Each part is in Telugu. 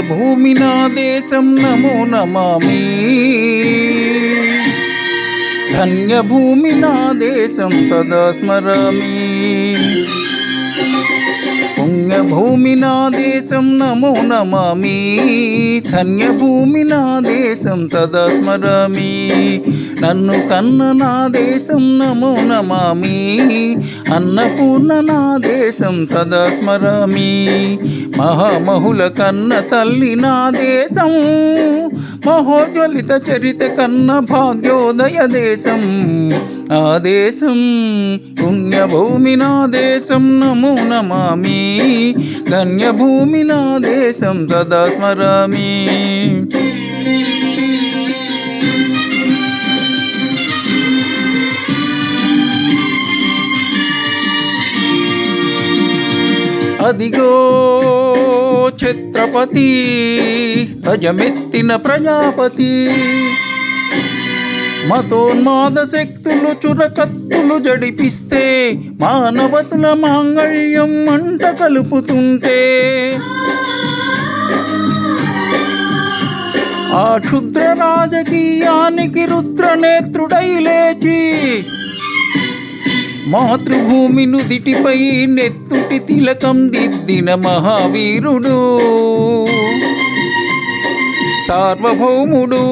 పుణ్యభూమి నా దేశం నమో నమామి. ధన్యభూమి నా దేశం సదా స్మరామి. పుణ్యభూమి నా దేశం నమో నమామి. ధన్యభూమి నా దేశం సదా స్మరామి. నన్ను కన్న నా దేశం నమో నమామి. అన్నపూర్ణ నా దేశం సదా స్మరామి. మహామహుల కన్న తల్లి నా దేశం. మహోజ్వలిత చరిత కన్న భాగ్యోదయ దేశం ఆ దేశం. పుణ్యభూమి నా దేశం నమో నమామి. ధన్యభూమి నా దేశం సదా స్మరామి. అదిగో ఛత్రపతి ధ్వజమెత్తిన ప్రజాపతి. మతోన్మాద శక్తులు చురకత్తులు జడిపిస్తే మానవతుల మాంగళ్యం మంట కలుపుతుంటే ఆ క్షుద్ర రాజకీయానికి రుద్రనేత్రుడై లేచి మాతృభూమి నుదిటిపై నెత్తుటి తిలకం దిద్దిన మహావీరుడు సార్వభౌముడు.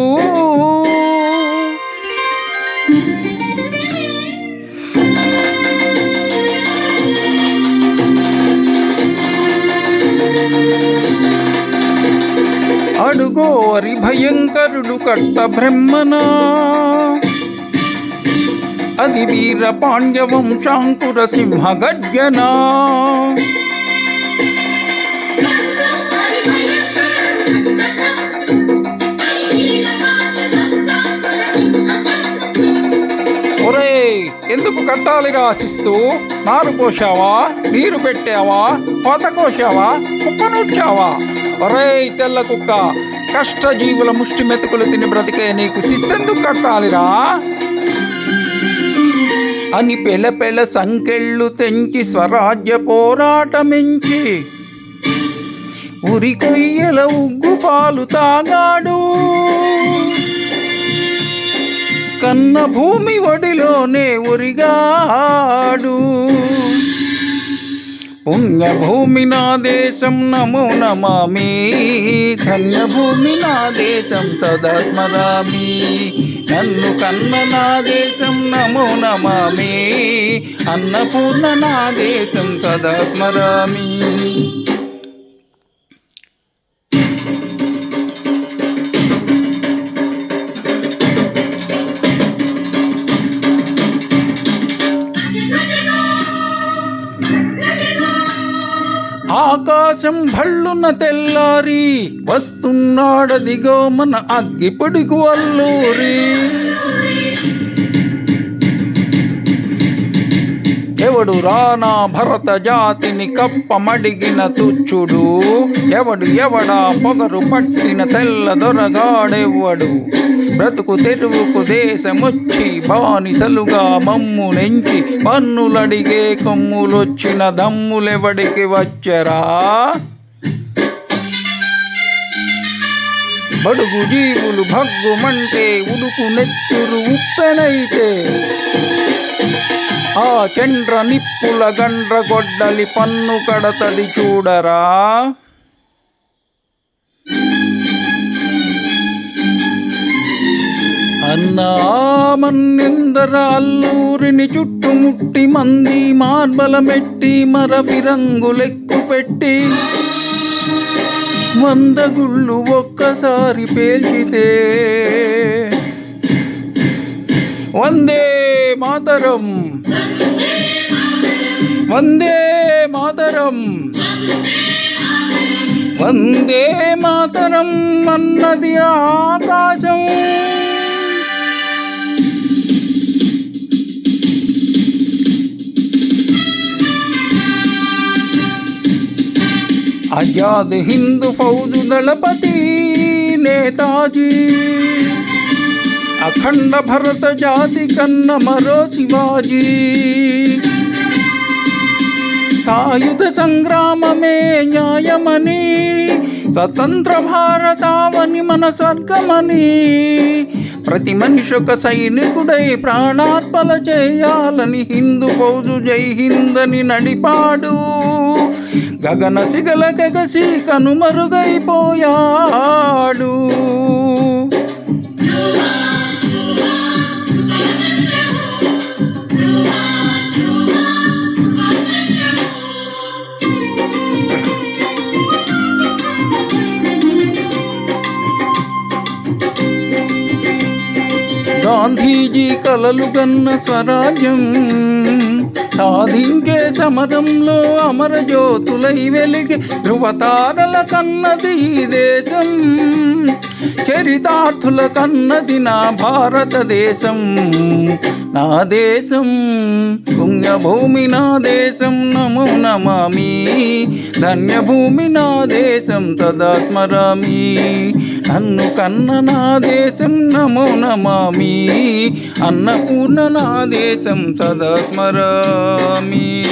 అడుగో అరి భయంకరుడు కట్ట బ్రహ్మనా. అది వీర పాండ్య వంశాంకుర సింహ గర్జనా. ఒరే ఎందుకు కట్టాలిగా ఆశిస్తూ నారు పోసావా, నీరు పెట్టావా, కోత కోసావా, కుప్పనూడ్చావా? ఒరే తెల్ల కుక్క, కష్టజీవుల ముష్టి మెతుకులు తిని బ్రతికే నీకు శిస్తెందుకు కట్టాలిరా అని పెళ్ళ సంకెళ్ళు తెంచి స్వరాజ్య పోరాటమించి ఉరి కొయ్యల ఉగ్గు పాలు తాగాడు. కన్న భూమి ఒడిలోనే ఉరిగాడు. పుణ్యభూమి నా దేశం నమో నమామి. ధన్యభూమి నా దేశం సదా స్మరామి. నన్ను కన్న నా దేశం నమో నమామి. అన్నపూర్ణ నా దేశం సదా స్మరామి. ఆకాశం భళ్ళున తెల్లారి వస్తున్నాడదిగో మన అగ్గిపొడిగు అల్లూరి. ఎవడు రానా భరత జాతిని కప్పమడిగిన తుచ్చుడు. ఎవడా పొగరు పట్టిన తెల్ల దొరగాడెవ్వడు. బ్రతుకు తెరువుకు దేశమొచ్చి బానిసలుగా మమ్ము నెంచి పన్నులడిగే కొమ్ములొచ్చిన దమ్ములెవడికి వచ్చరా? బడుగు జీవులు భగ్గుమంటే ఉడుకు నెత్తురు ఉప్పెనైతే ఆ చండ్ర నిప్పుల గండ్ర గొడ్డలి పన్ను కడతడి చూడరా. అన్నా మన్నెందర అల్లూరిని చుట్టుముట్టి మంది మార్బలమెట్టి మరఫిరంగులెక్కు పెట్టి 100 గుళ్ళు ఒక్కసారి పేల్చితే వందే మాతరం, వందే మాతరం, వందే మాతరం అన్నది ఆకాశం. ఆజాద్ హిందూ ఫౌజు దళపతి నేతాజీ, అఖండ భరత జాతి కన్న మరో శివాజీ. సాయి సాయుధ సంగ్రామమే న్యాయమని, స్వతంత్ర భారతావని మన స్వర్గమని, ప్రతి మనిషి ఒక సైనికుడై ప్రాణార్పణ చేయాలని హిందూ ఫౌజు జై హిందని నడిపాడు. గగన సిగల గగసి కనుమరుగైపోయాడు. గాంధీజీ కలలు గన్న స్వరాజ్యం సాధించే సమరంలో అమరజ్యోతులై వెలిగే ధృవతారల కన్నది ఈ దేశం. చరితార్థుల కన్నది నా భారతదేశం. నా దేశం పుణ్యభూమి, నా దేశం నమో నమామి. ధన్యభూమి నా దేశం సదా స్మరామి. నన్ను కన్న నా దేశం నమో నమామి. అన్నపూర్ణ నా దేశం సదా స్మరామి.